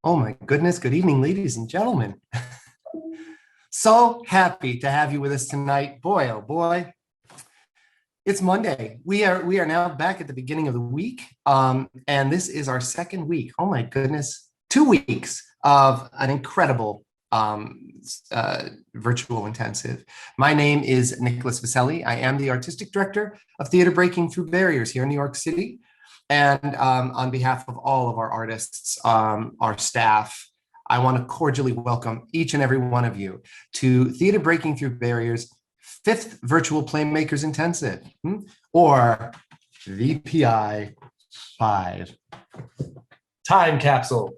Oh my goodness. Good evening, ladies and gentlemen. So happy to have you with us tonight. Boy, oh boy. It's Monday. We are now back at the beginning of the week. And this is our second week. Oh my goodness. 2 weeks of an incredible virtual intensive. My name is Nicholas Viselli. I am the artistic director of Theater Breaking Through Barriers here in New York City. And on behalf of all of our artists, our staff, I want to cordially welcome each and every one of you to Theater Breaking Through Barriers' 5th Virtual Playmakers Intensive, or VPI 5. Time capsule.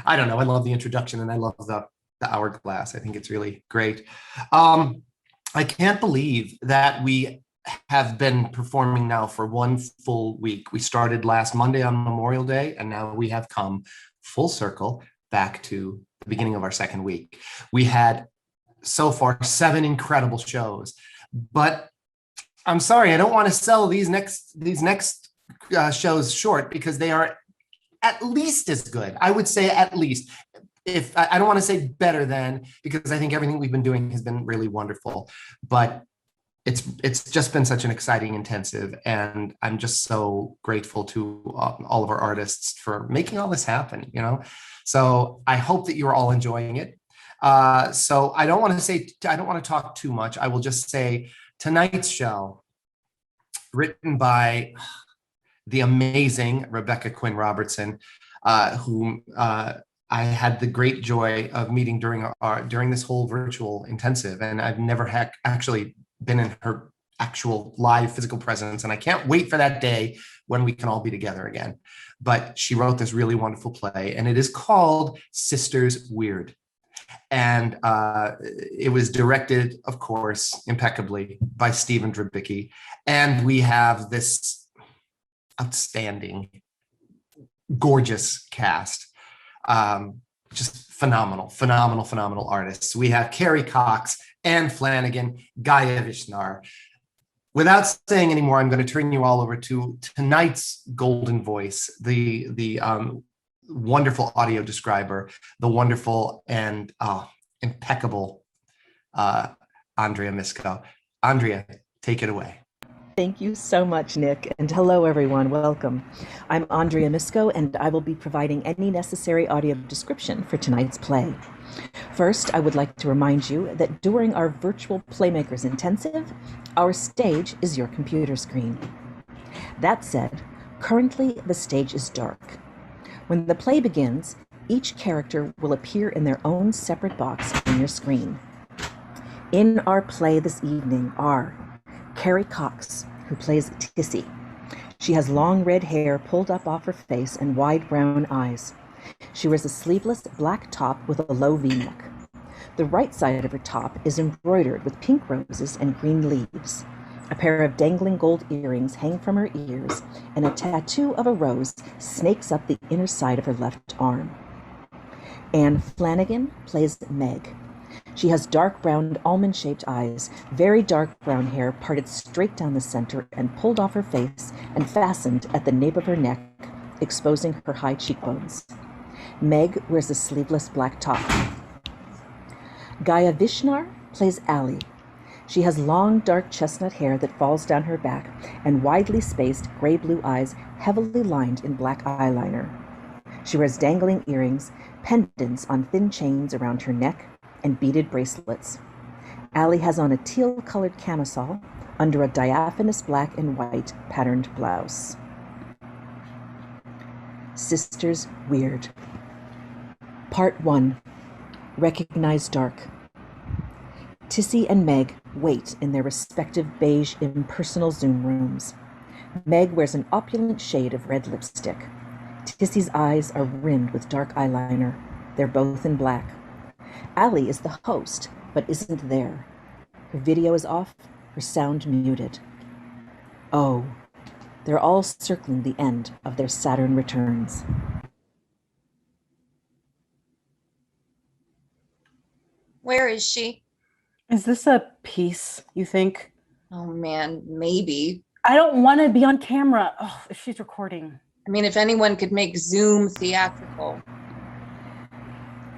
I don't know. I love the introduction and I love the hourglass. I think it's really great. I can't believe that we have been performing now for one full week. We started last Monday on Memorial Day, and now we have come full circle back to the beginning of our second week. We had so far 7 incredible shows, but I'm sorry, I don't want to sell these next shows short because they are at least as good. I would say at least. If I don't want to say better than, because I think everything we've been doing has been really wonderful, but it's just been such an exciting intensive, and I'm just so grateful to all of our artists for making all this happen, So I hope that you're all enjoying it. So I don't want to talk too much. I will just say tonight's show, written by the amazing Rebecca Quinn Robertson, whom I had the great joy of meeting during this whole virtual intensive, and I've never actually been in her actual live physical presence, and I can't wait for that day when we can all be together again. But she wrote this really wonderful play, and it is called Sisters WEYWRD. And it was directed, of course, impeccably by Stephen Drabicki. And we have this outstanding, gorgeous cast. Just phenomenal artists. We have Carey and Flanigan, Gaia, Visnar. Without saying any more, I'm going to turn you all over to tonight's golden voice, the wonderful audio describer, the wonderful and impeccable Andrea Misko. Andrea, take it away. Thank you so much, Nick, and hello everyone, welcome. I'm Andrea Misko, and I will be providing any necessary audio description for tonight's play. First, I would like to remind you that during our virtual Playmakers Intensive, our stage is your computer screen. That said, currently the stage is dark. When the play begins, each character will appear in their own separate box on your screen. In our play this evening are Carey, who plays Tissy. She has long red hair pulled up off her face and wide brown eyes. She wears a sleeveless black top with a low V-neck. The right side of her top is embroidered with pink roses and green leaves. A pair of dangling gold earrings hang from her ears, and a tattoo of a rose snakes up the inner side of her left arm. Anne Flanigan plays Meg. She has dark brown almond-shaped eyes, very dark brown hair parted straight down the center and pulled off her face and fastened at the nape of her neck, exposing her high cheekbones. Meg wears a sleeveless black top. Gaia Visnar plays Allie. She has long, dark chestnut hair that falls down her back and widely spaced gray-blue eyes heavily lined in black eyeliner. She wears dangling earrings, pendants on thin chains around her neck, and beaded bracelets. Allie has on a teal-colored camisole under a diaphanous black and white patterned blouse. Sisters WEYWRD. Part 1. Recognize Dark. Tissy and Meg wait in their respective beige impersonal Zoom rooms. Meg wears an opulent shade of red lipstick. Tissy's eyes are rimmed with dark eyeliner. They're both in black. Allie is the host, but isn't there. Her video is off, her sound muted. Oh, they're all circling the end of their Saturn returns. Where is she? Is this a piece, you think? Oh man, maybe. I don't want to be on camera. Oh, if she's recording. I mean, if anyone could make Zoom theatrical.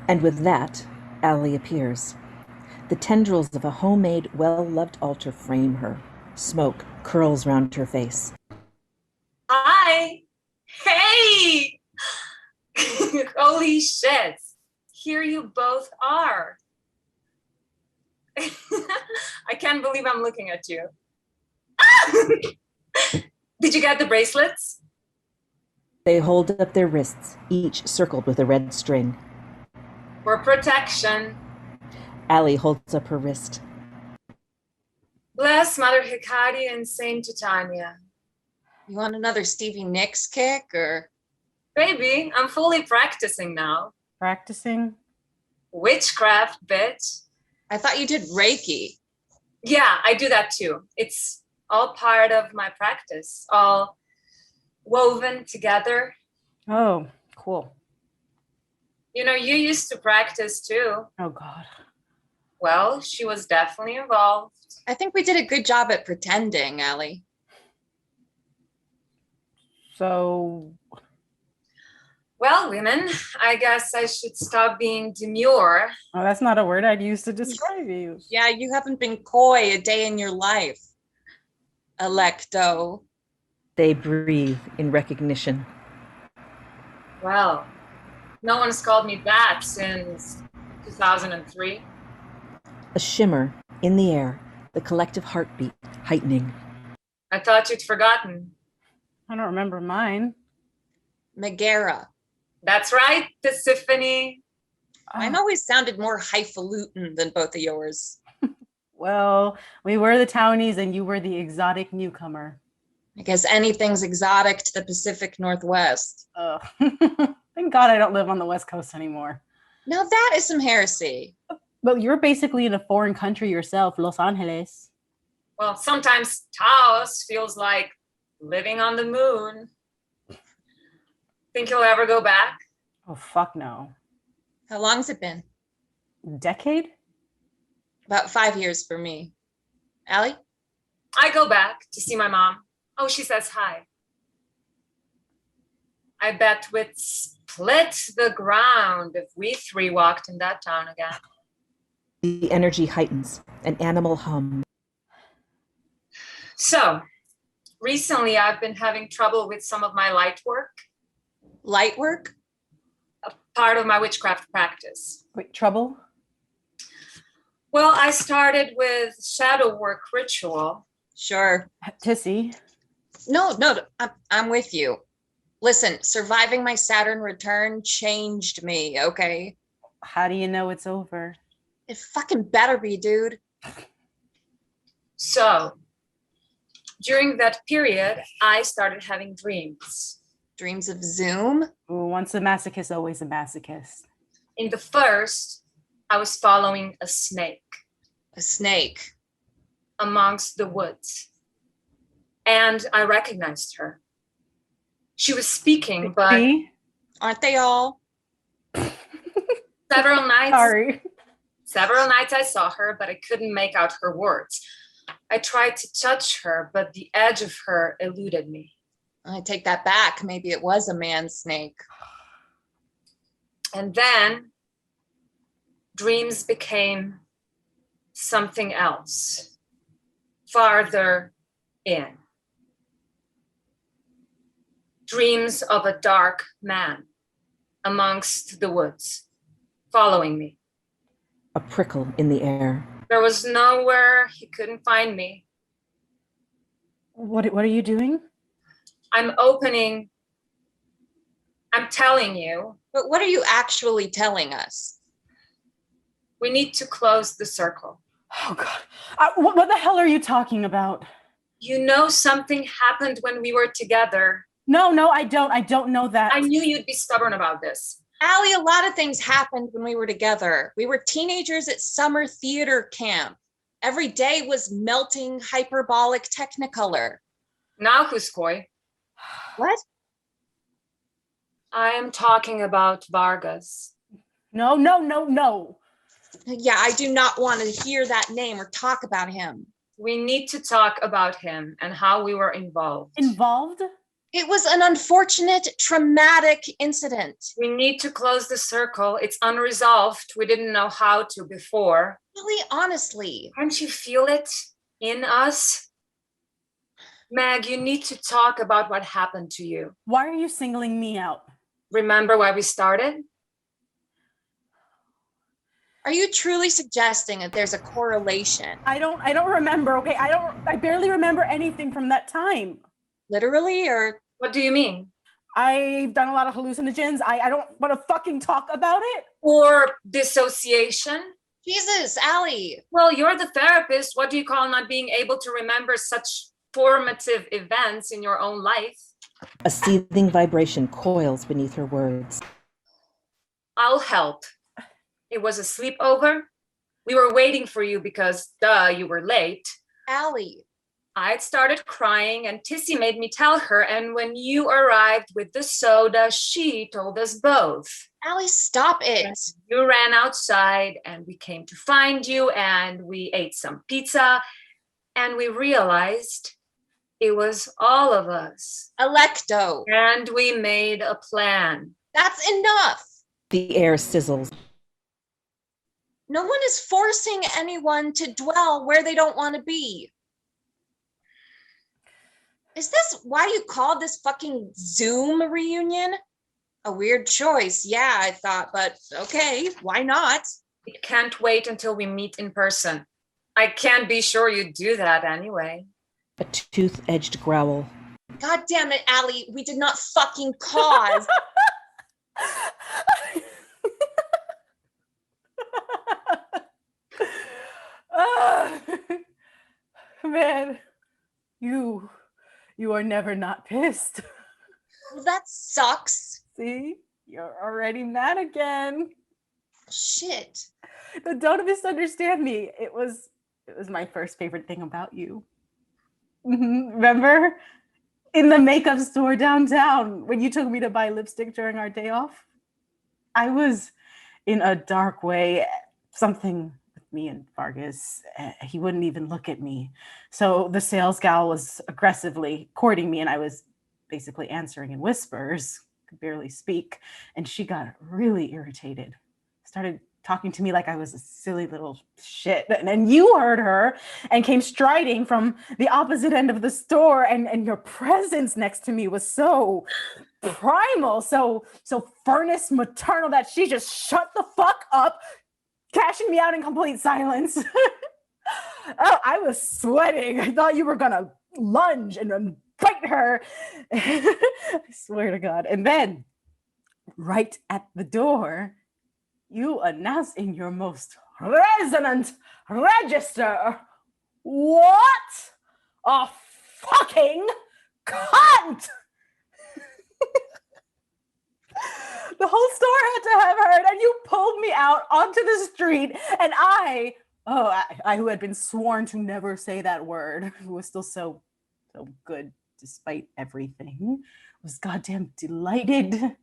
And with that, Allie appears. The tendrils of a homemade, well-loved altar frame her. Smoke curls round her face. Hi! Hey! Holy shit! Here you both are. I can't believe I'm looking at you. Did you get the bracelets? They hold up their wrists, each circled with a red string. For protection. Allie holds up her wrist. Bless Mother Hecate and Saint Titania. You want another Stevie Nicks kick or? Baby, I'm fully practicing now. Practicing? Witchcraft, bitch. I thought you did Reiki. Yeah, I do that too. It's all part of my practice, all woven together. Oh, cool. You know, you used to practice too. Oh, God. Well, she was definitely involved. I think we did a good job at pretending, Allie. So, Well, women, I guess I should stop being demure. oh, that's not a word I'd use to describe you. Yeah, you haven't been coy a day in your life, Electo. They breathe in recognition. Well, no one's called me that since 2003. A shimmer in the air, the collective heartbeat heightening. I thought you'd forgotten. I don't remember mine. Megara. That's right, Persephone. Mine always sounded more highfalutin than both of yours. Well, we were the townies and you were the exotic newcomer. I guess anything's exotic to the Pacific Northwest. Thank God I don't live on the West Coast anymore. Now that is some heresy. But you're basically in a foreign country yourself, Los Angeles. Well, sometimes Taos feels like living on the moon. Think you'll ever go back? Oh, fuck no. How long's it been? Decade? About 5 years for me. Allie? I go back to see my mom. Oh, she says hi. I bet we'd split the ground if we three walked in that town again. The energy heightens, an animal hum. So, recently I've been having trouble with some of my light work, Light work? a part of my witchcraft practice. Wait, trouble? Well, I started with shadow work ritual. Sure. Tissy. No, I'm with you. Listen, surviving my Saturn return changed me, okay? How do you know it's over? It fucking better be, dude. So, during that period, I started having dreams. Dreams of Zoom? Ooh, once a masochist, always a masochist. In the first, I was following a snake A snake. amongst the woods, and I recognized her. She was speaking, but See? Aren't they all? several nights Sorry. I saw her, but I couldn't make out her words. I tried to touch her, but the edge of her eluded me. I take that back. Maybe it was a man snake. And then dreams became something else, farther in. Dreams of a dark man amongst the woods, following me. A prickle in the air. There was nowhere he couldn't find me. What are you doing? I'm telling you, But what are you actually telling us? we need to close the circle. Oh, God. What the hell are you talking about? You know something happened when we were together. No, I don't. I don't know that. I knew you'd be stubborn about this. Allie, a lot of things happened when we were together. We were teenagers at summer theater camp. Every day was melting hyperbolic technicolor. Now who's coy? What? I am talking about Vargas. No. Yeah, I do not want to hear that name or talk about him. We need to talk about him and how we were involved. Involved? It was an unfortunate, traumatic incident. We need to close the circle. It's unresolved. We didn't know how to before. Really, honestly. Can't you feel it in us? Meg, you need to talk about what happened to you. Why are you singling me out? Remember why we started? Are you truly suggesting that there's a correlation? I don't remember, okay? I barely remember anything from that time. Literally, or? What do you mean? I've done a lot of hallucinogens. I don't want to fucking talk about it. Or dissociation? Jesus, Allie. Well, you're the therapist. What do you call not being able to remember such formative events in your own life? A seething vibration coils beneath her words. I'll help. It was a sleepover. We were waiting for you because, duh, you were late. Allie. I'd started crying and Tissy made me tell her, and when you arrived with the soda, she told us both. Allie, stop it. And you ran outside and we came to find you and we ate some pizza and we realized it was all of us. Electo. And we made a plan. That's enough. The air sizzles. No one is forcing anyone to dwell where they don't want to be. Is this why you called this fucking Zoom reunion? A weird choice, yeah, I thought, but okay, why not? It can't wait until we meet in person. I can't be sure you do that anyway. A tooth-edged growl. God damn it, Allie, we did not fucking cause. Man, you are never not pissed. Well, that sucks. See, you're already mad again. Shit. No, don't misunderstand me. It was my first favorite thing about you. Remember in the makeup store downtown when you took me to buy lipstick during our day off? I was in a dark way, something with me and Vargas. He wouldn't even look at me. So the sales gal was aggressively courting me and I was basically answering in whispers, could barely speak. And she got really irritated, started talking to me like I was a silly little shit. And then you heard her and came striding from the opposite end of the store. And your presence next to me was so primal, so furnace maternal that she just shut the fuck up, cashing me out in complete silence. Oh, I was sweating. I thought you were gonna lunge and bite her. I swear to God. And then right at the door, you announced in your most resonant register, "What a fucking cunt!" The whole store had to have heard, and you pulled me out onto the street, and I who had been sworn to never say that word, who was still so good despite everything, was goddamn delighted.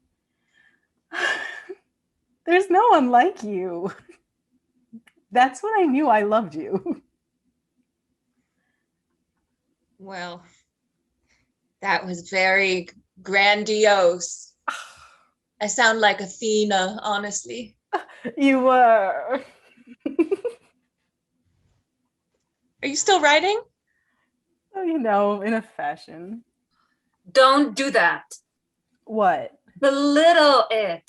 There's no one like you. That's when I knew I loved you. Well, that was very grandiose. I sound like Athena, honestly. You were. Are you still writing? Oh, you know, in a fashion. Don't do that. What? Belittle it.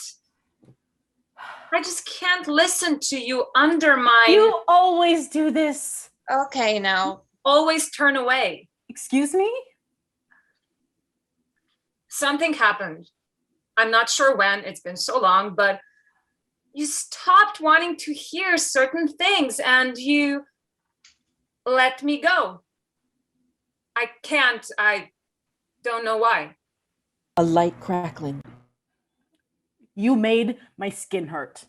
I just can't listen to you undermine. You always do this. Okay, now. Always turn away. Excuse me? Something happened. I'm not sure when, it's been so long, but you stopped wanting to hear certain things and you let me go. I don't know why. A light crackling. You made my skin hurt.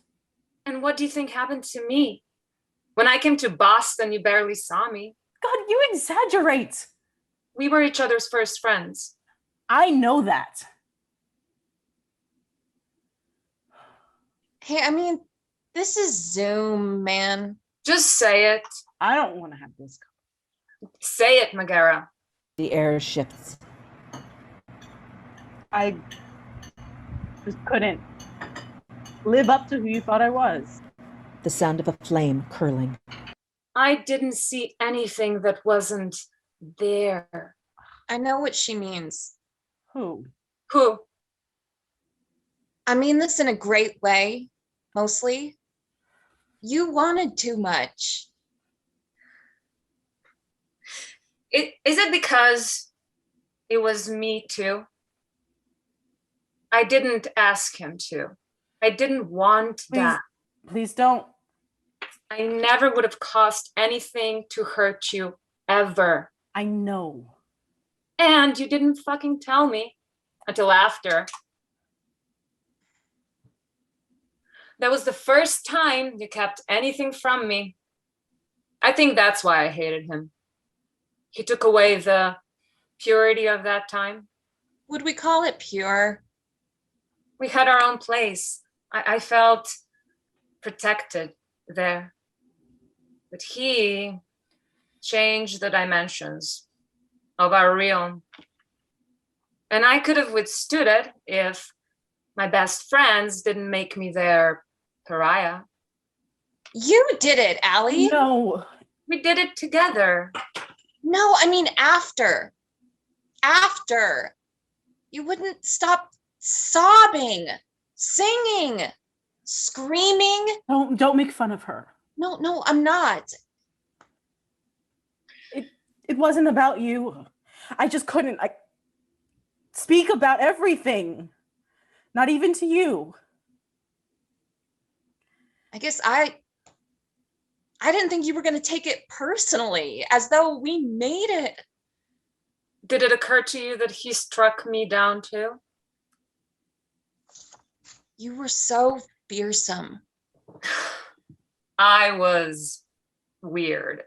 And what do you think happened to me? When I came to Boston, you barely saw me. God, you exaggerate. We were each other's first friends. I know that. Hey, I mean, this is Zoom, man. Just say it. I don't want to have this. Say it, Megara. The air shifts. I just couldn't live up to who you thought I was. The sound of a flame curling. I didn't see anything that wasn't there. I know what she means. Who? Who? I mean this in a great way, mostly. You wanted too much. Is it because it was me too? I didn't ask him to. I didn't want that. Please don't. I never would have caused anything to hurt you, ever. I know. And you didn't fucking tell me until after. That was the first time you kept anything from me. I think that's why I hated him. He took away the purity of that time. Would we call it pure? We had our own place. I felt protected there. But he changed the dimensions of our realm. And I could have withstood it if my best friends didn't make me their pariah. You did it, Allie. No. We did it together. No, I mean after. After. You wouldn't stop sobbing, singing, screaming. Don't make fun of her. No, I'm not. It wasn't about you. I just couldn't speak about everything. Not even to you. I guess I didn't think you were going to take it personally, as though we made it. Did it occur to you that he struck me down too? You were so fearsome. I was weird.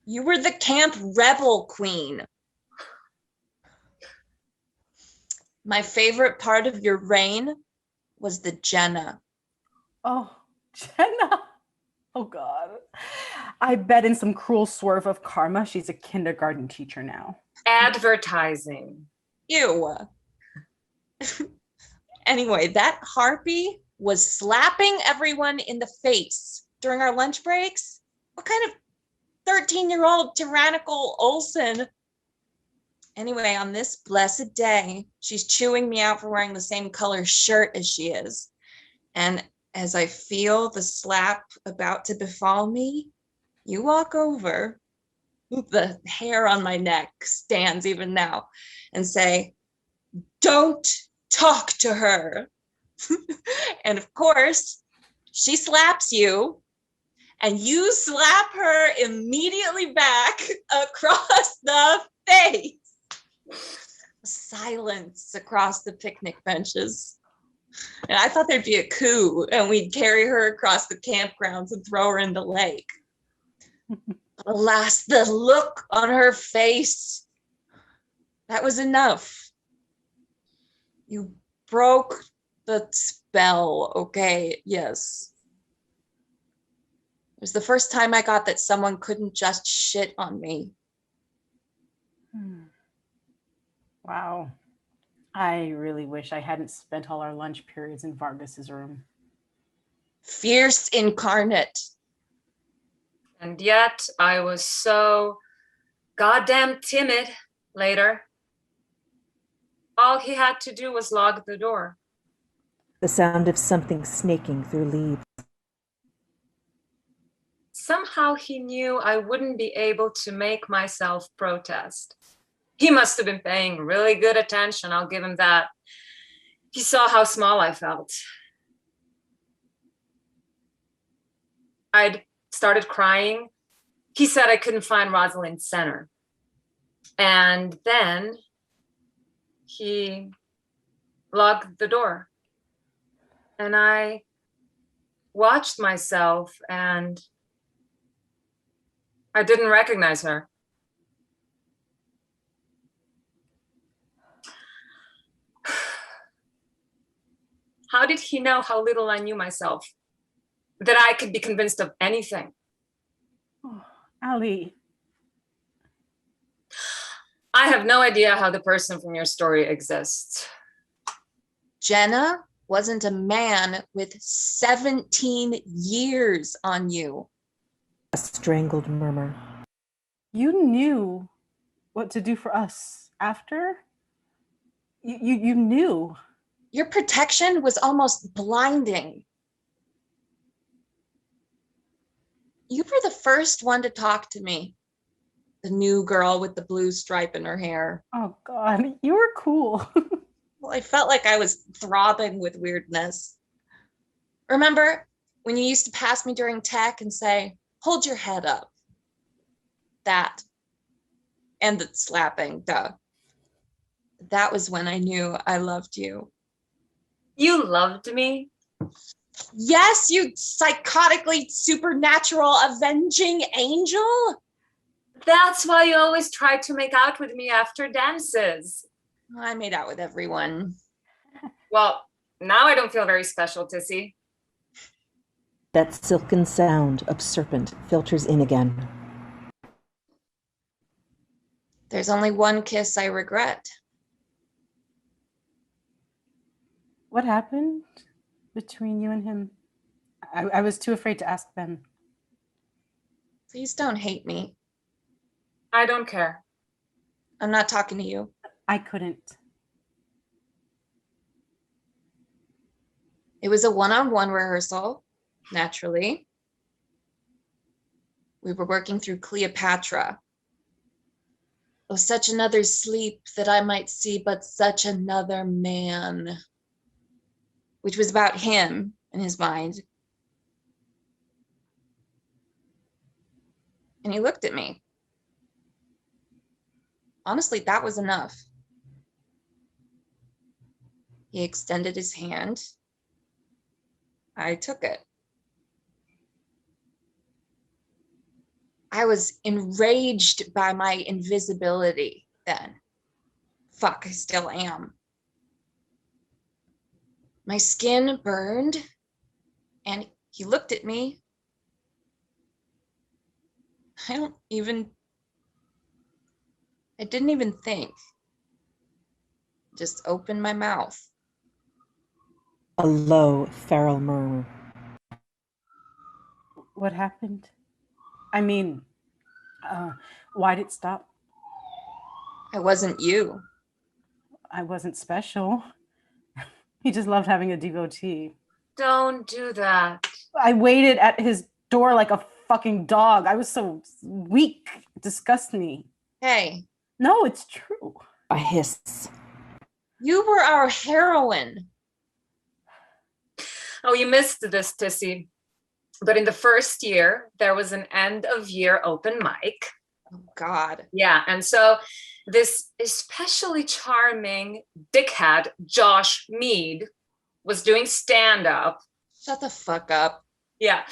You were the camp rebel queen. My favorite part of your reign was the Jenna. Oh, Jenna. Oh, God. I bet in some cruel swerve of karma, she's a kindergarten teacher now. Advertising. Ew. Anyway, that harpy was slapping everyone in the face during our lunch breaks. What kind of 13-year-old tyrannical Olsen? Anyway, on this blessed day, she's chewing me out for wearing the same color shirt as she is. And as I feel the slap about to befall me, you walk over, the hair on my neck stands even now, and say, "Don't talk to her." And of course, she slaps you, and you slap her immediately back across the face. Silence across the picnic benches. And I thought there'd be a coup and we'd carry her across the campgrounds and throw her in the lake. But alas, the look on her face, that was enough. You broke the spell, okay? Yes. It was the first time I got that someone couldn't just shit on me. Wow. I really wish I hadn't spent all our lunch periods in Vargas's room. Fierce incarnate. And yet I was so goddamn timid later. All he had to do was lock the door. The sound of something snaking through leaves. Somehow he knew I wouldn't be able to make myself protest. He must have been paying really good attention, I'll give him that. He saw how small I felt. I'd started crying. He said I couldn't find Rosalind's center. And then he locked the door. And I watched myself and I didn't recognize her. How did he know how little I knew myself? That I could be convinced of anything? Oh, Allie. I have no idea how the person from your story exists. Jenna wasn't a man with 17 years on you. A strangled murmur. You knew what to do for us after? You knew. Your protection was almost blinding. You were the first one to talk to me. The new girl with the blue stripe in her hair. Oh God, you were cool. Well, I felt like I was throbbing with weirdness. Remember when you used to pass me during tech and say, hold your head up? That. And the slapping, duh. That was when I knew I loved you. You loved me? Yes, you psychotically supernatural avenging angel. That's why you always tried to make out with me after dances. I made out with everyone. Well, now I don't feel very special, Tissy. That silken sound of serpent filters in again. There's only one kiss I regret. What happened between you and him? I was too afraid to ask Ben. Please don't hate me. I don't care. I'm not talking to you. I couldn't. It was a one-on-one rehearsal, naturally. We were working through Cleopatra. Oh, such another sleep that I might see but such another man. Which was about him in his mind. And he looked at me. Honestly, that was enough. He extended his hand. I took it. I was enraged by my invisibility then. Fuck, I still am. My skin burned, and he looked at me. I didn't even think. Just opened my mouth. A low, feral murmur. What happened? I mean, why'd it stop? I wasn't you. I wasn't special. He just loved having a devotee. Don't do that. I waited at his door like a fucking dog. I was so weak. It disgusts me. Hey, No, it's true. A hiss. you were our heroine. Oh, you missed this, Tissy. But in the first year, there was an end of year open mic. Oh, God. Yeah, and so this especially charming dickhead, Josh Mead, was doing stand-up. Shut the fuck up. Yeah,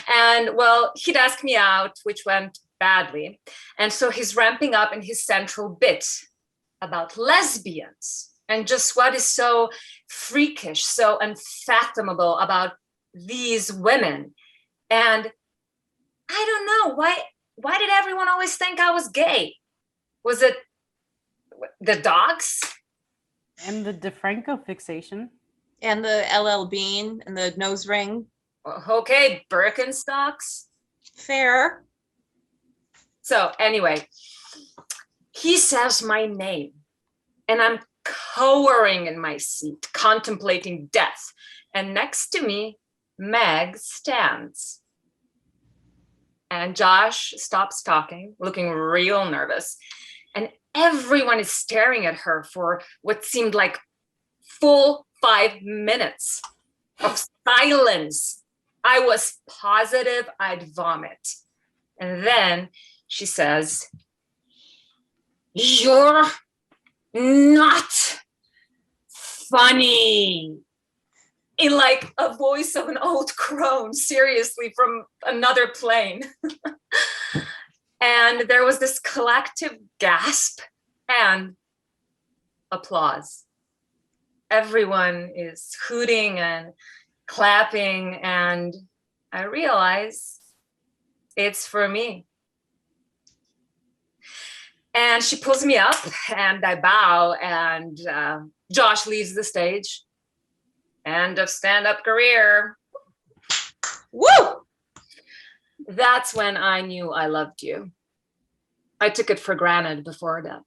and well, he'd ask me out, which went badly. And so he's ramping up in his central bit about lesbians and just what is so freakish, so unfathomable about these women. And I don't know, why did everyone always think I was gay? Was it the dogs? And the DeFranco fixation. And the LL Bean and the nose ring. Okay, Birkenstocks. Fair. So anyway, he says my name and I'm cowering in my seat, contemplating death. And next to me, Meg stands. And Josh stops talking, looking real nervous. And everyone is staring at her for what seemed like full 5 minutes of silence. I was positive I'd vomit. And then she says, "You're not funny." In like a voice of an old crone, seriously, from another plane. And there was this collective gasp and applause. Everyone is hooting and clapping, and I realize it's for me. And she pulls me up and I bow, and Josh leaves the stage. End of stand-up career. Woo! That's when I knew I loved you. I took it for granted before that.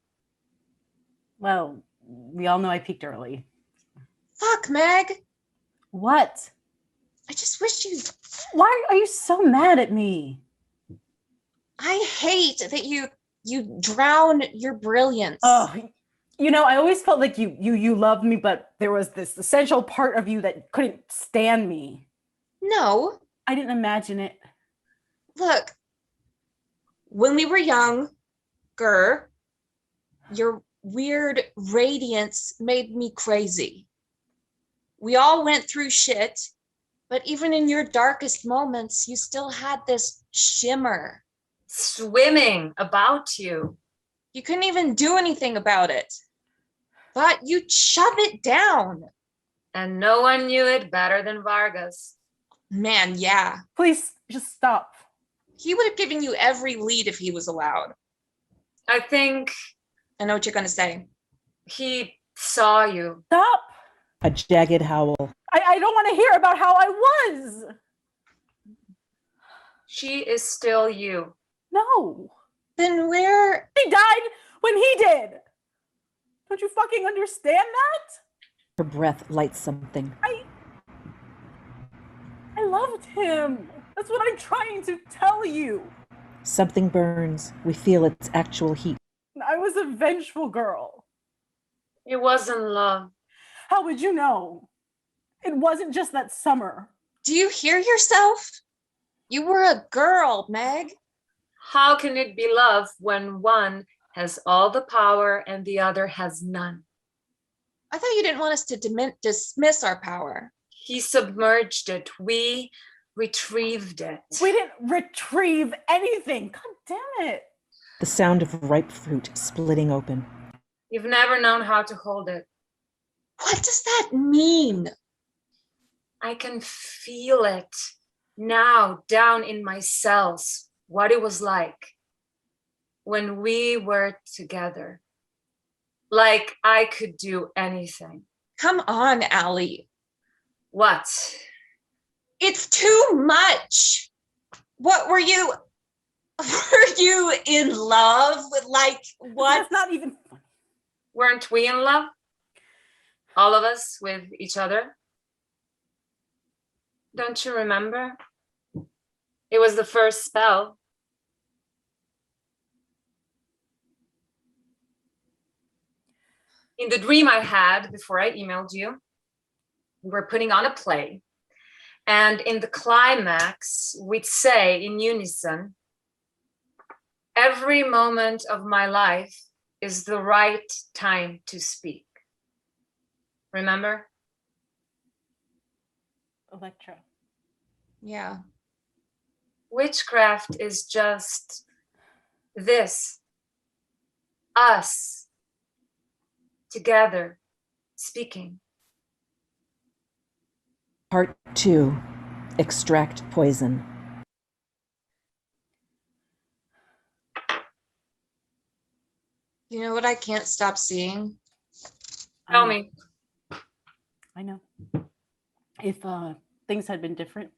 Well, we all know I peaked early. Fuck, Meg. What? I just wish you. Why are you so mad at me? I hate that you drown your brilliance. Oh, you know, I always felt like you loved me, but there was this essential part of you that couldn't stand me. No. I didn't imagine it. Look, when we were younger, your weird radiance made me crazy. We all went through shit, but even in your darkest moments, you still had this shimmer. Swimming about you. You couldn't even do anything about it, but you'd shove it down. And no one knew it better than Vargas. Man, yeah. Please, just stop. He would have given you every lead if he was allowed. I think I know what you're going to say. he saw you. Stop. A jagged howl. I don't want to hear about how I was. She is still you. No. Then where? He died when he did. Don't you fucking understand that? Her breath lights something. I loved him. That's what I'm trying to tell you. Something burns. We feel its actual heat. I was a vengeful girl. It wasn't love. How would you know? It wasn't just that summer. Do you hear yourself? You were a girl, Meg. How can it be love when one has all the power and the other has none? I thought you didn't want us to dismiss our power. He submerged it. We retrieved it. We didn't retrieve anything. God damn it. The sound of ripe fruit splitting open. You've never known how to hold it. What does that mean? I can feel it now down in my cells, what it was like when we were together. Like I could do anything. Come on, Allie. What? It's too much. What were you? Were you in love with, like, what? That's not even funny. Weren't we in love? All of us with each other? Don't you remember? It was the first spell. In the dream I had before I emailed you, we were putting on a play. And in the climax, we'd say in unison, every moment of my life is the right time to speak. Remember? Electra. Yeah. Witchcraft is just this, us, together, speaking. Part 2. Extract poison. You know what I can't stop seeing? Tell me. I know. If things had been different.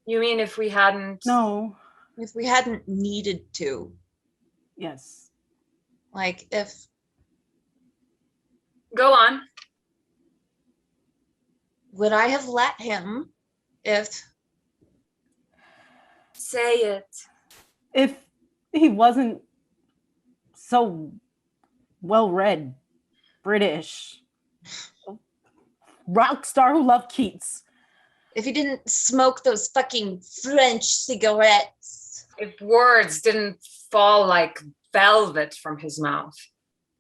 You mean if we hadn't? No. If we hadn't needed to. Yes. Like, if Go on. would I have let him if Say it. If he wasn't so well-read, British, rock star who loved Keats. if he didn't smoke those fucking French cigarettes, If words didn't fall like velvet from his mouth.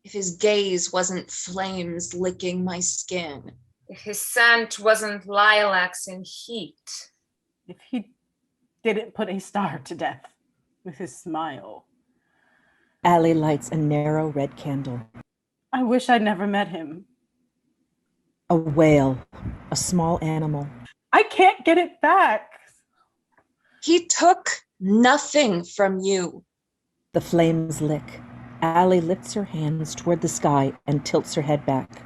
if his gaze wasn't flames licking my skin, If his scent wasn't lilacs in heat. If he didn't put a star to death with his smile. Allie lights a narrow red candle. I wish I'd never met him. A whale. A small animal. I can't get it back. he took nothing from you. The flames lick. Allie lifts her hands toward the sky and tilts her head back.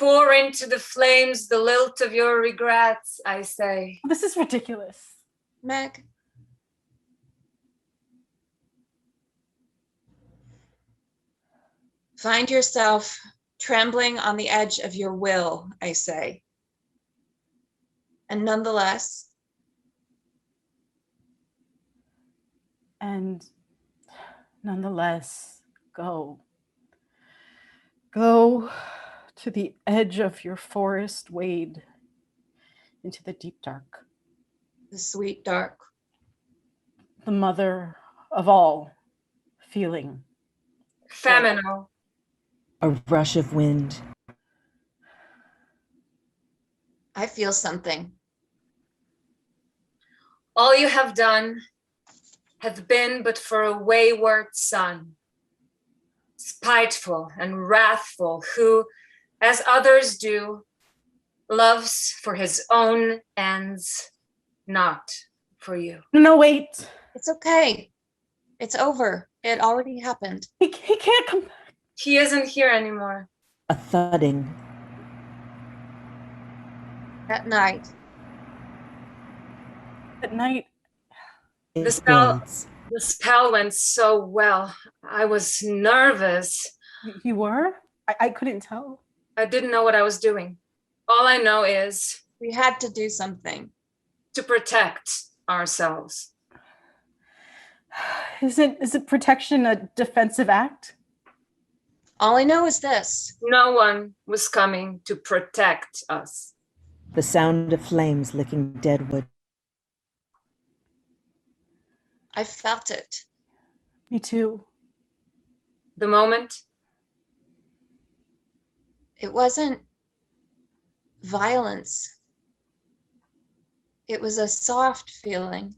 Pour into the flames the lilt of your regrets, I say. This is ridiculous. Meg. Find yourself trembling on the edge of your will, I say. And nonetheless. And nonetheless, go. Go to the edge of your forest, wade into the deep dark. The sweet dark. The mother of all feeling. Feminine. A rush of wind. I feel something. All you have done hath been but for a wayward son, spiteful and wrathful, who, as others do, loves for his own ends, not for you. No, wait. It's okay. It's over. It already happened. He can't come back. He isn't here anymore. A thudding. At night. At night, It The spell- builds. The spell went so well. I was nervous. you were? I couldn't tell. I didn't know what I was doing. All I know is We had to do something. to protect ourselves. Is it protection a defensive act? All I know is this. No one was coming to protect us. The sound of flames licking dead wood. I felt it. Me too. The moment, It wasn't violence. It was a soft feeling.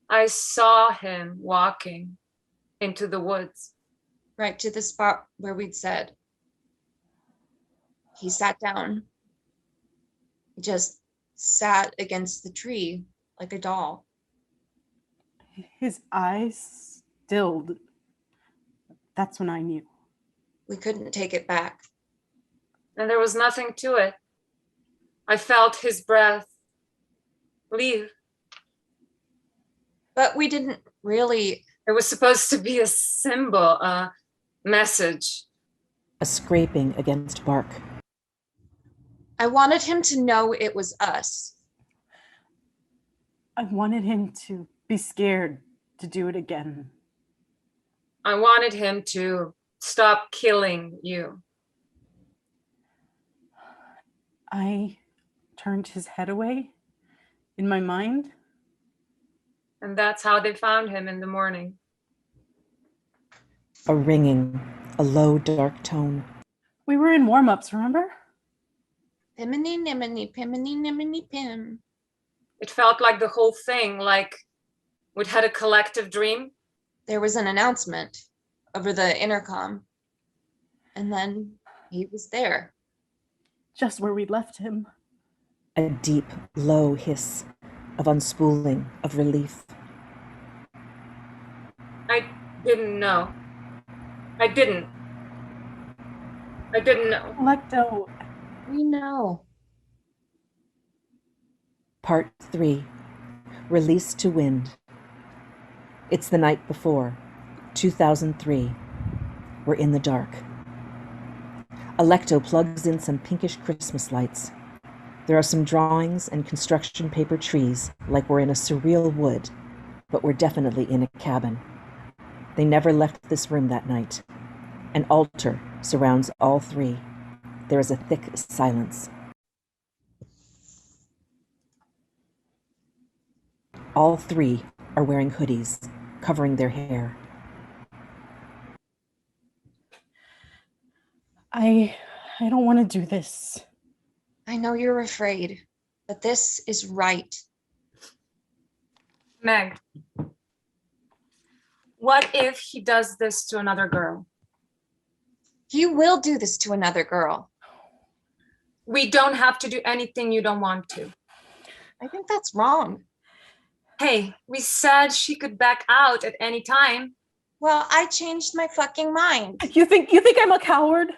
I saw him walking into the woods. Right to the spot where we'd said. He sat down. He just sat against the tree like a doll. His eyes stilled. That's when I knew. We couldn't take it back. And there was nothing to it. I felt his breath leave. But we didn't really. It was supposed to be a symbol, a message. A scraping against bark. I wanted him to know it was us. I wanted him to be scared to do it again. I wanted him to stop killing you. I turned his head away in my mind. And that's how they found him in the morning. A ringing. A low, dark tone. We were in warm-ups, remember? Piminy, niminy, piminy, niminy, pim. It felt like the whole thing, like we'd had a collective dream. There was an announcement over the intercom. And then he was there. Just where we'd left him. A deep, low hiss of unspooling, of relief. I didn't know. I didn't know. Lecto, We know. Part 3. Release to wind. It's the night before, 2003. We're in the dark. Electo plugs in some pinkish Christmas lights. There are some drawings and construction paper trees, like we're in a surreal wood, but we're definitely in a cabin. They never left this room that night. An altar surrounds all three. There is a thick silence. All three are wearing hoodies, covering their hair. I don't want to do this. I know you're afraid, but this is right. Meg, what if he does this to another girl? He will do this to another girl. We don't have to do anything you don't want to. I think that's wrong. Hey, we said she could back out at any time. Well, I changed my fucking mind. You think I'm a coward?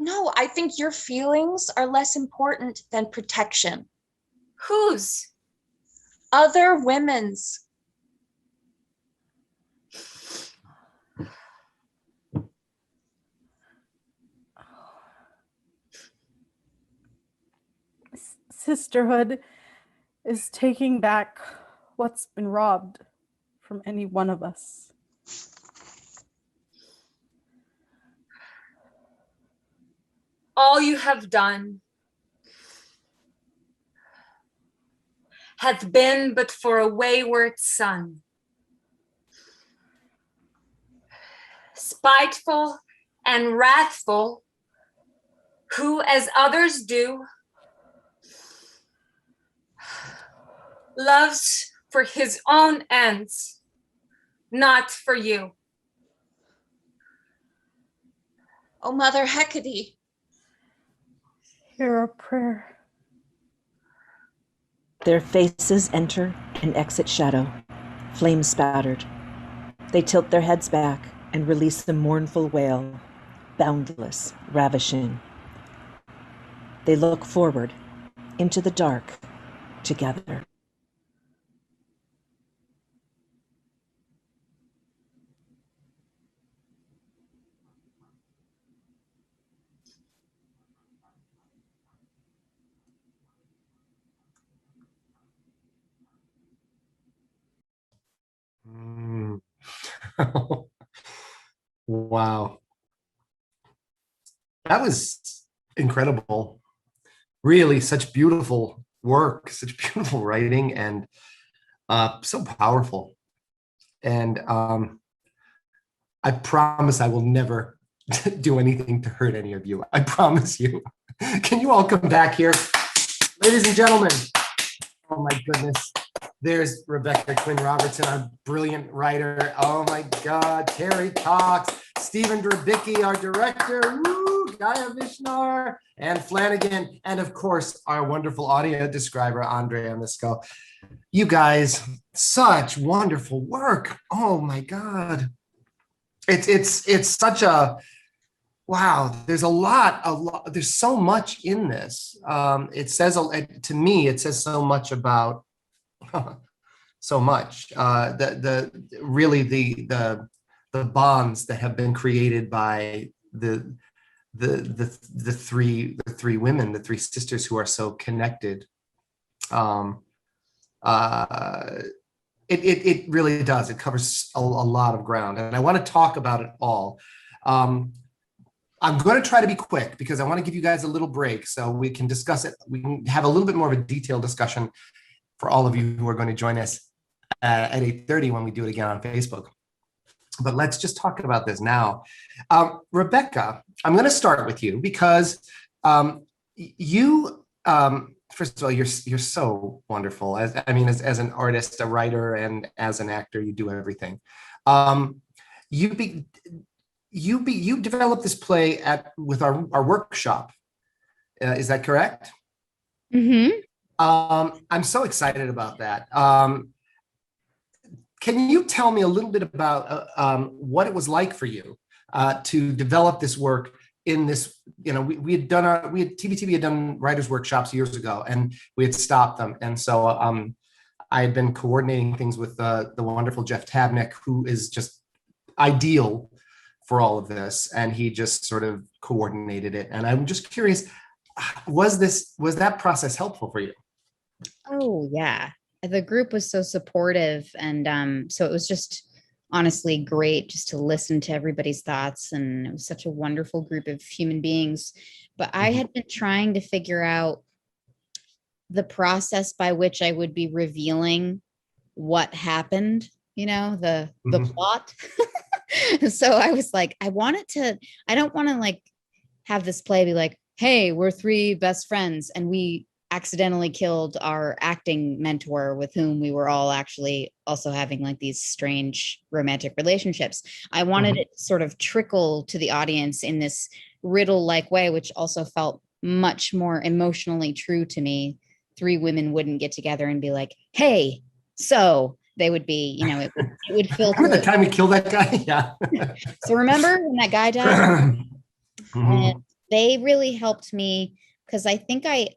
No, I think your feelings are less important than protection. Whose? Other women's. Sisterhood is taking back what's been robbed from any one of us. All you have done hath been but for a wayward son, spiteful and wrathful, who, as others do, loves for his own ends, not for you. Oh, Mother Hecate. Hear our prayer. Their faces enter and exit shadow, flame spattered. They tilt their heads back and release the mournful wail, boundless, ravishing. They look forward into the dark together. Mm. Wow. That was incredible. Really, such beautiful work, such beautiful writing, and so powerful. And I promise I will never do anything to hurt any of you. I promise you. Can you all come back here? Ladies and gentlemen, oh my goodness. There's Rebecca Quinn Robertson, our brilliant writer. Oh my God, Carey talks. Stephen Drabicki, our director. Woo! Gaia, Visnar, and Flanigan, and of course, our wonderful audio describer, Andrea Misco. You guys, such wonderful work. Oh my God. It's such a, wow, there's a lot, there's so much in this. It says, to me, it says so much about, so much. Really the bonds that have been created by the three women, the three sisters who are so connected. It really does. It covers a lot of ground, and I want to talk about it all. I'm going to try to be quick because I want to give you guys a little break so we can discuss it. We can have a little bit more of a detailed discussion for all of you who are going to join us at 8:30 when we do it again on Facebook. But let's just talk about this now. Rebecca, I'm going to start with you because you, first of all, you're so wonderful. As an artist, a writer, and as an actor, you do everything. You developed this play with our workshop. Is that correct? Mm-hmm. I'm so excited about that. Can you tell me a little bit about what it was like for you to develop this work in this? TBTB had done writers' workshops years ago, and we had stopped them. And so I had been coordinating things with the wonderful Jeff Tabnick, who is just ideal for all of this, and he just sort of coordinated it. And I'm just curious, was that process helpful for you? Oh, yeah. The group was so supportive. And so it was just honestly great just to listen to everybody's thoughts. And it was such a wonderful group of human beings. But I had been trying to figure out the process by which I would be revealing what happened, the plot. So I was like, I don't want to have this play be like, hey, we're three best friends and we accidentally killed our acting mentor with whom we were all actually also having these strange romantic relationships. I wanted it to sort of trickle to the audience in this riddle-like way, which also felt much more emotionally true to me. Three women wouldn't get together and be like, hey, so they would be, it would feel. Remember the time we killed that guy? Yeah. So remember when that guy died? And they really helped me because I think I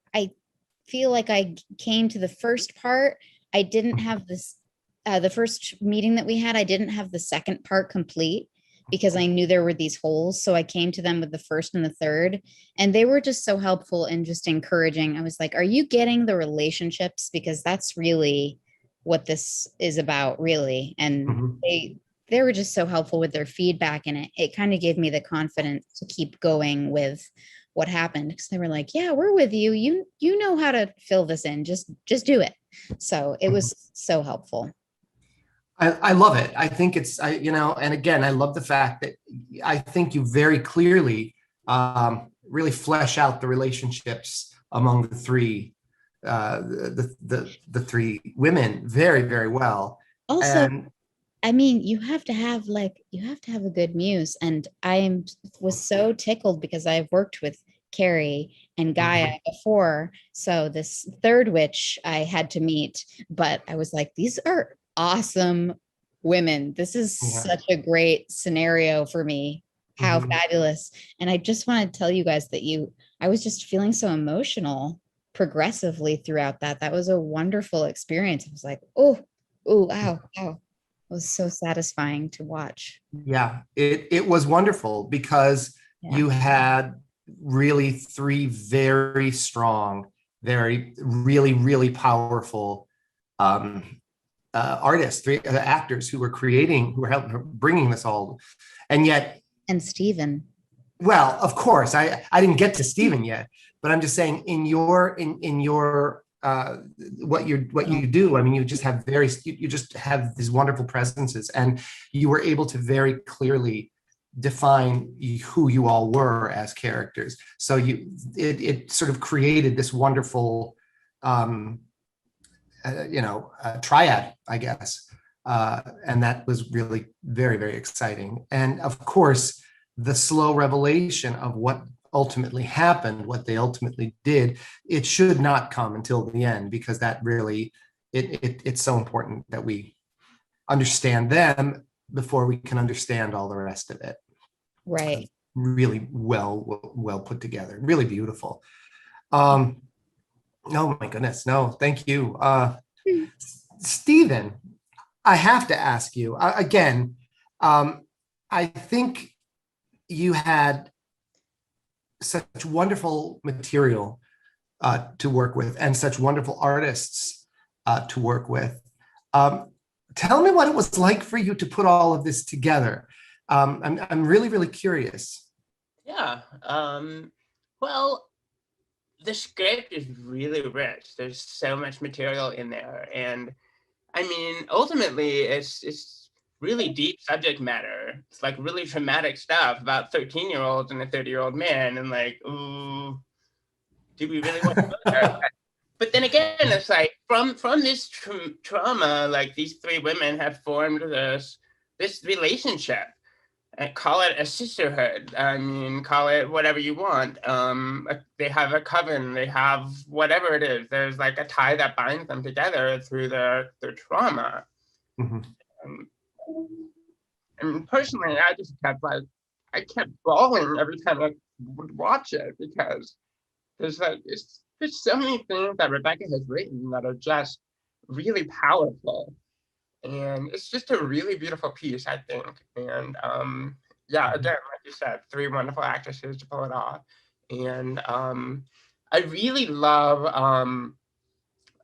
feel like I came to the first part. I didn't have this, the first meeting that we had, I didn't have the second part complete because I knew there were these holes. So I came to them with the first and the third, and they were just so helpful and just encouraging. I was like, are you getting the relationships? Because that's really what this is about, really. And they were just so helpful with their feedback, and it kind of gave me the confidence to keep going with what happened, because they were like, yeah, we're with you. You know how to fill this in. Just do it. So it was so helpful. I love it. I think it's, and again, I love the fact that I think you very clearly really flesh out the relationships among the three, the three women very, very well. Also, and I mean, you have to have a good muse. And was so tickled because I've worked with Carey and Gaia before. So this third witch I had to meet, but I was like, these are awesome women. This is such a great scenario for me. How fabulous. And I just want to tell you guys that I was just feeling so emotional progressively throughout that. That was a wonderful experience. I was like, oh, wow. It was so satisfying to watch. Yeah, it was wonderful because you had really three very strong, really, really powerful artists, three actors who were bringing this all. And yet, and Stephen. Well, of course, I didn't get to Stephen yet, but I'm just saying in your what you do, I mean, you just have these wonderful presences, and you were able to very clearly define who you all were as characters. So it sort of created this wonderful triad, I guess. And that was really very, very exciting. And of course, the slow revelation of what ultimately happened, what they ultimately did, it should not come until the end, because that really, it's so important that we understand them before we can understand all the rest of it. Right. Really well put together, really beautiful. Oh my goodness, no, thank you. Stephen, I have to ask you again, I think you had such wonderful material to work with, and such wonderful artists to work with. Tell me what it was like for you to put all of this together. I'm really, really curious. Yeah. Well, the script is really rich. There's so much material in there, and I mean, ultimately, it's really deep subject matter. It's like really traumatic stuff about 13-year-olds and a 30-year-old man, and like, ooh, do we really want to go there? But then again, it's like from this trauma, like these three women have formed this relationship. And call it a sisterhood. I mean, call it whatever you want. They have a coven. They have whatever it is. There's like a tie that binds them together through their trauma. And personally, I just kept bawling every time I would watch it, because there's so many things that Rebecca has written that are just really powerful. And it's just a really beautiful piece, I think. And yeah, again, like you said, three wonderful actresses to pull it off. And I really love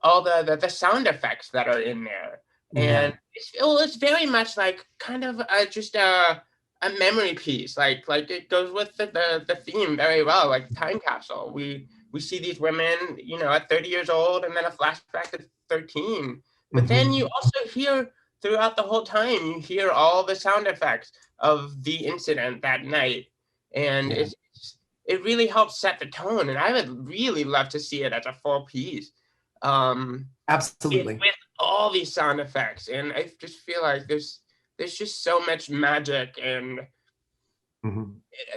all the sound effects that are in there. And it's very much like kind of just a memory piece. Like it goes with the theme very well, like time capsule. We see these women, at 30 years old, and then a flashback to 13. But then you also hear throughout the whole time, you hear all the sound effects of the incident that night. And it really helps set the tone. And I would really love to see it as a full piece. Absolutely. With all these sound effects. And I just feel like there's just so much magic and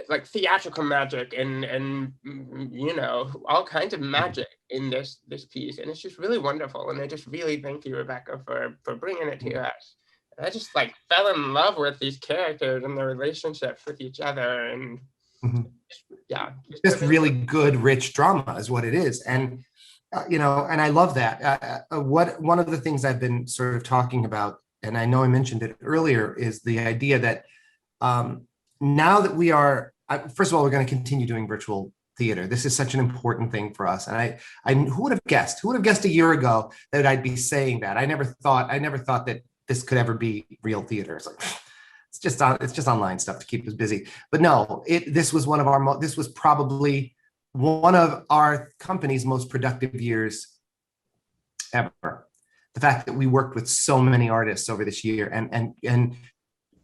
like theatrical magic and all kinds of magic in this piece, and it's just really wonderful. And I just really thank you, Rebecca, for bringing it to us. And I just fell in love with these characters and their relationships with each other, and Yeah. Just really good, rich drama is what it is. And, you know, and I love that. One of the things I've been sort of talking about, and I know I mentioned it earlier, is the idea that now that we are, first of all, we're going to continue doing virtual theater. This is such an important thing for us. And who would have guessed? Who would have guessed a year ago that I'd be saying that? I never thought that this could ever be real theater. It's like, it's just online stuff to keep us busy. But no, this was probably one of our company's most productive years ever. The fact that we worked with so many artists over this year and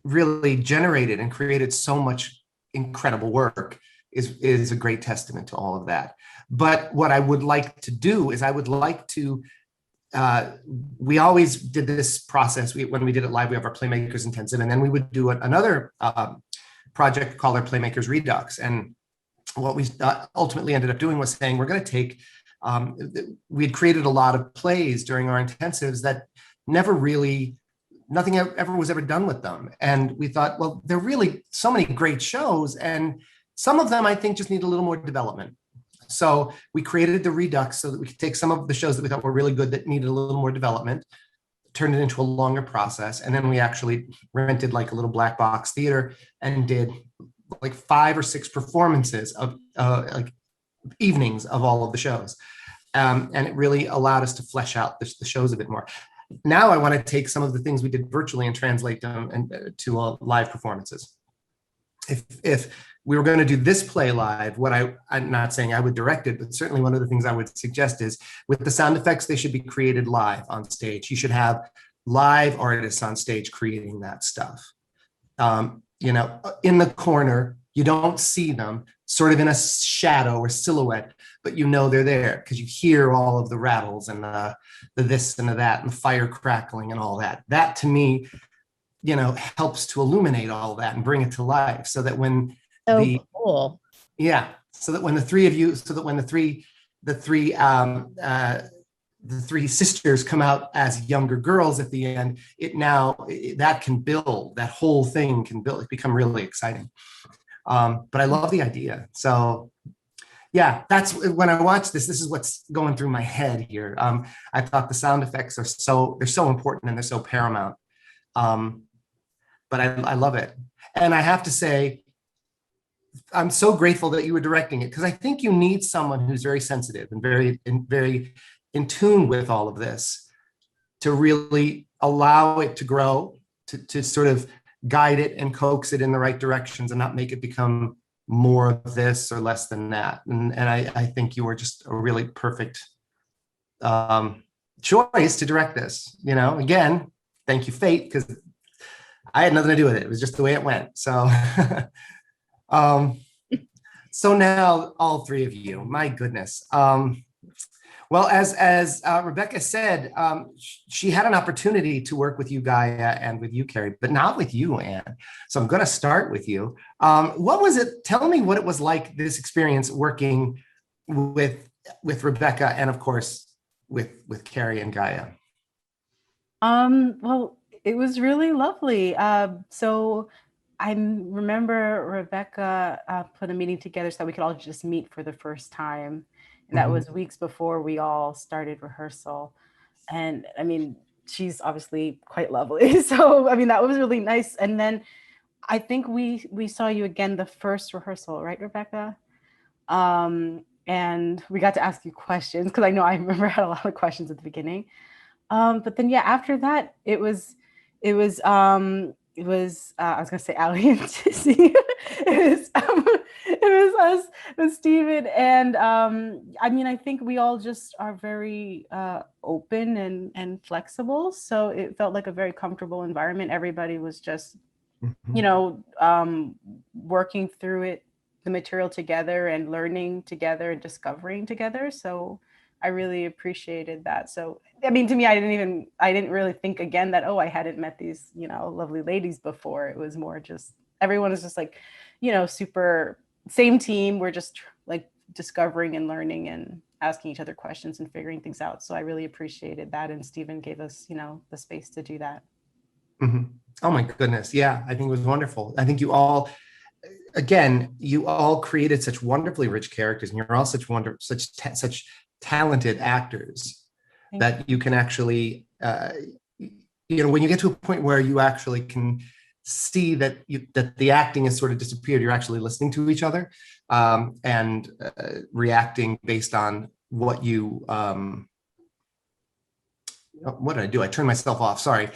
really generated and created so much incredible work is a great testament to all of that. But what I would like to do is we always did this process. When we did it live, we have our Playmakers Intensive, and then we would do another project called our Playmakers Redux. And what we ultimately ended up doing was saying, we're going to take, we had created a lot of plays during our intensives that nothing ever was ever done with them. And we thought, well, there are really so many great shows, and some of them I think just need a little more development. So we created the Redux so that we could take some of the shows that we thought were really good that needed a little more development, turned it into a longer process. And then we actually rented like a little black box theater and did like 5 or 6 performances of like evenings of all of the shows. And it really allowed us to flesh out the shows a bit more. Now I want to take some of the things we did virtually and translate them to live performances. If we were going to do this play live, I'm not saying I would direct it, but certainly one of the things I would suggest is with the sound effects, they should be created live on stage. You should have live artists on stage creating that stuff. You know, in the corner, you don't see them, sort of in a shadow or silhouette, but you know they're there because you hear all of the rattles and the this and the that and the fire crackling and all that. That to me, you know, helps to illuminate all that and bring it to life, so that when cool. Yeah, so that when the three sisters come out as younger girls at the end, that whole thing can become really exciting. But I love the idea. So yeah, that's when I watch this is what's going through my head here. I thought the sound effects they're so important and they're so paramount. But I love it. And I have to say, I'm so grateful that you were directing it, because I think you need someone who's very sensitive and very in tune with all of this to really allow it to grow, to sort of guide it and coax it in the right directions and not make it become more of this or less than that. And I think you were just a really perfect choice to direct this. You know, again, thank you, fate, because I had nothing to do with it. It was just the way it went. So, so now all three of you, my goodness. Well, as Rebecca said, she had an opportunity to work with you, Gaia, and with you, Carey, but not with you, Anne. So I'm going to start with you. What was it? Tell me what it was like, this experience working with Rebecca, and of course with Carey and Gaia. Well, it was really lovely. So I remember Rebecca put a meeting together so that we could all just meet for the first time. And that was weeks before we all started rehearsal. And I mean, she's obviously quite lovely. So, I mean, that was really nice. And then I think we saw you again the first rehearsal, right, Rebecca? And we got to ask you questions, because I know I remember I had a lot of questions at the beginning. But then, yeah, after that, it was I was gonna say Ali and Tizzy. It was us with Steven. And I mean, I think we all just are very open and flexible. So it felt like a very comfortable environment. Everybody was just, you know, working through it, the material together and learning together and discovering together. So I really appreciated that. So, I mean, to me, I didn't really think again that, oh, I hadn't met these, you know, lovely ladies before. It was more just, everyone is just like, you know, super same team. We're just like discovering and learning and asking each other questions and figuring things out. So I really appreciated that. And Stephen gave us, you know, the space to do that. Oh my goodness. Yeah, I think it was wonderful. I think you all, again, you all created such wonderfully rich characters, and you're all such such talented actors that you can actually, when you get to a point where you actually can see that that the acting has sort of disappeared, you're actually listening to each other and reacting based on what you. What did I do? I turned myself off. Sorry.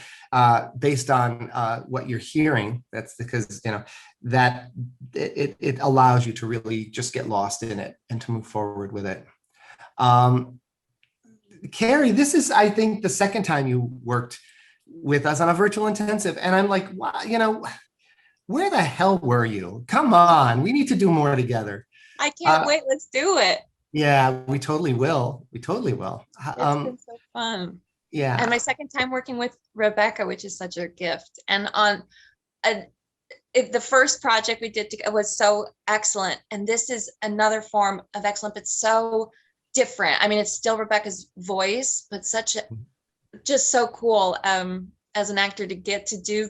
Based on what you're hearing, that's because that it allows you to really just get lost in it and to move forward with it. Carey, this is, I think, the second time you worked with us on a virtual intensive, and I'm like, wow, where the hell were you? Come on, we need to do more together. I can't wait. Let's do it. Yeah, we totally will. We totally will. It's been so fun. Yeah. And my second time working with Rebecca, which is such a gift. And on the first project we did was so excellent. And this is another form of excellent, but so different. I mean, it's still Rebecca's voice, but just so cool as an actor to get to do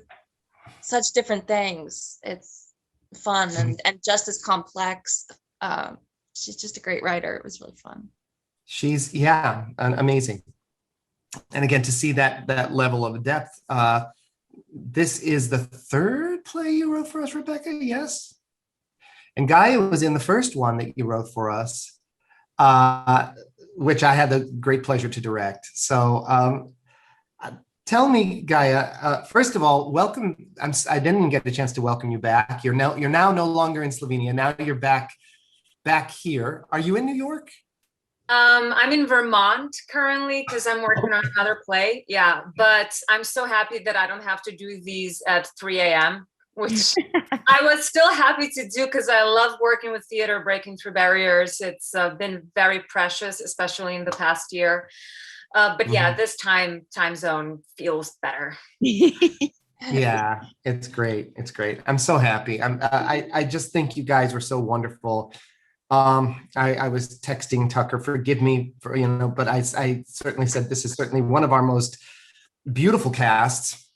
such different things. It's fun and just as complex. She's just a great writer. It was really fun. She's, amazing. And again, to see that level of depth, this is the third play you wrote for us, Rebecca, yes? And Gaia was in the first one that you wrote for us, which I had the great pleasure to direct. So tell me, Gaia, first of all, welcome. I didn't get the chance to welcome you back. You're now no longer in Slovenia. Now you're back here. Are you in New York? I'm in Vermont currently because I'm working on another play. Yeah, but I'm so happy that I don't have to do these at 3 a.m., which I was still happy to do because I love working with theater, breaking through barriers. It's been very precious, especially in the past year. But yeah, this time zone feels better. Yeah, it's great. It's great. I'm so happy. I just think you guys were so wonderful. I was texting Tucker, forgive me for, but I certainly said this is certainly one of our most beautiful casts.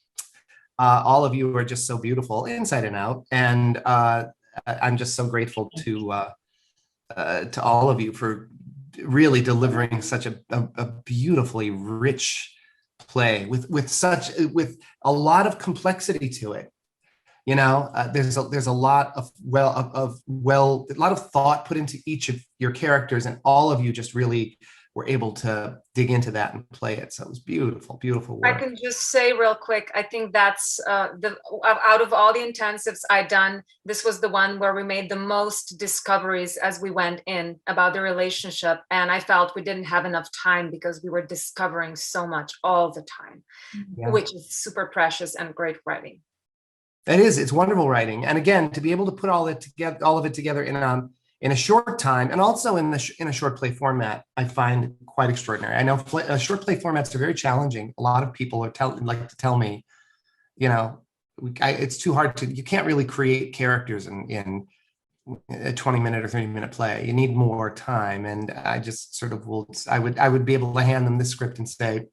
All of you are just so beautiful inside and out. And I'm just so grateful to all of you for really delivering such a beautifully rich play with a lot of complexity to it. There's a lot of a lot of thought put into each of your characters, and all of you just really were able to dig into that and play it. So it was beautiful, beautiful work. I can just say real quick, I think that's out of all the intensives I've done, this was the one where we made the most discoveries as we went in about the relationship. And I felt we didn't have enough time because we were discovering so much all the time, which is super precious and great writing. It is. It's wonderful writing, and again, to be able to put all of it together in a short time, and also in a short play format, I find quite extraordinary. I know short play formats are very challenging. A lot of people like to tell me, it's too hard you can't really create characters in a 20-minute or 30-minute play. You need more time, and I just sort of I would be able to hand them this script and say,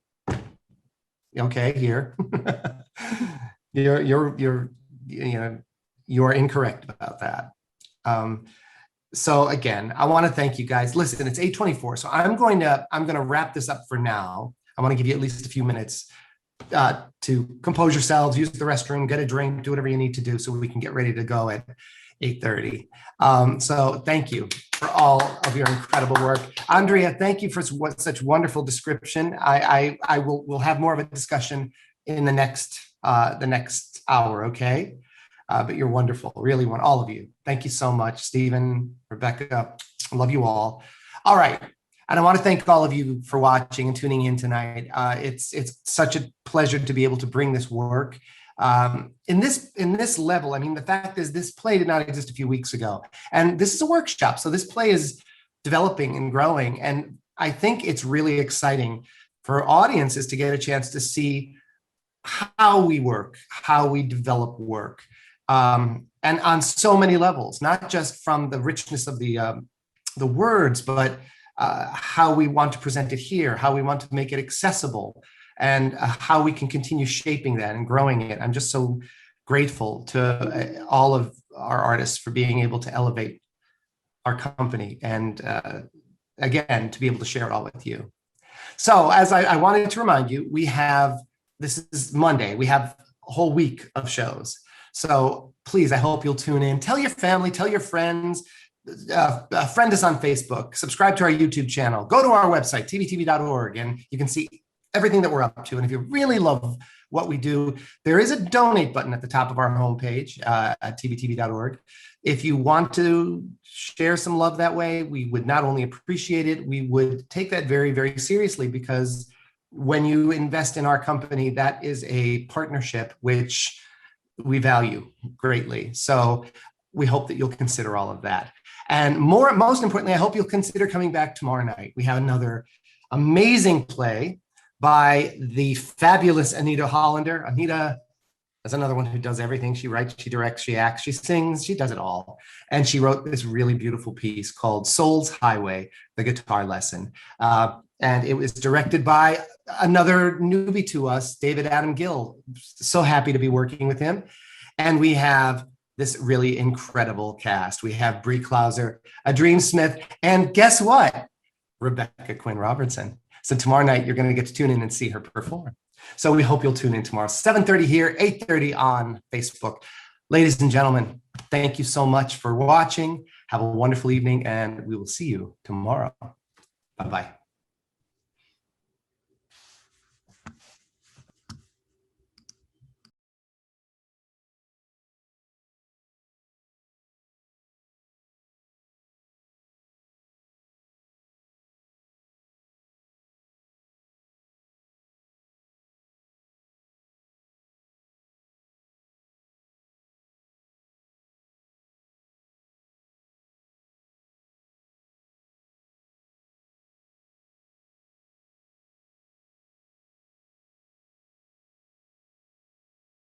okay, here. You're incorrect about that. So again, I want to thank you guys. Listen, it's 8:24, so I'm going to wrap this up for now. I want to give you at least a few minutes to compose yourselves, use the restroom, get a drink, do whatever you need to do so we can get ready to go at 8:30. So thank you for all of your incredible work. Andrea, thank you for such wonderful description. We'll have more of a discussion in the next hour, okay? But you're wonderful, really want all of you. Thank you so much, Stephen, Rebecca, I love you all. All right, and I want to thank all of you for watching and tuning in tonight. It's such a pleasure to be able to bring this work. In this level, I mean, the fact is this play did not exist a few weeks ago, and this is a workshop, so this play is developing and growing, and I think it's really exciting for audiences to get a chance to see how we work, how we develop work, and on so many levels, not just from the richness of the words, but how we want to present it here, how we want to make it accessible, and how we can continue shaping that and growing it. I'm just so grateful to all of our artists for being able to elevate our company and again, to be able to share it all with you. So as I wanted to remind you, this is Monday, we have a whole week of shows. So please, I hope you'll tune in. Tell your family, tell your friends, friend us on Facebook, subscribe to our YouTube channel, go to our website, tvtv.org, and you can see everything that we're up to. And if you really love what we do, there is a donate button at the top of our homepage at tvtv.org. If you want to share some love that way, we would not only appreciate it, we would take that very, very seriously, because when you invest in our company, that is a partnership which we value greatly. So we hope that you'll consider all of that. And most importantly, I hope you'll consider coming back tomorrow night. We have another amazing play by the fabulous Anita Hollander. Anita is another one who does everything. She writes, she directs, she acts, she sings, she does it all. And she wrote this really beautiful piece called Soul's Highway, the guitar lesson. And it was directed by another newbie to us, David Adam Gill. So happy to be working with him. And we have this really incredible cast. We have Bree Klauser, Adrien Smith, and guess what? Rebecca Quinn Robertson. So tomorrow night, you're going to get to tune in and see her perform. So we hope you'll tune in tomorrow, 7:30 here, 8:30 on Facebook. Ladies and gentlemen, thank you so much for watching. Have a wonderful evening, and we will see you tomorrow. Bye-bye.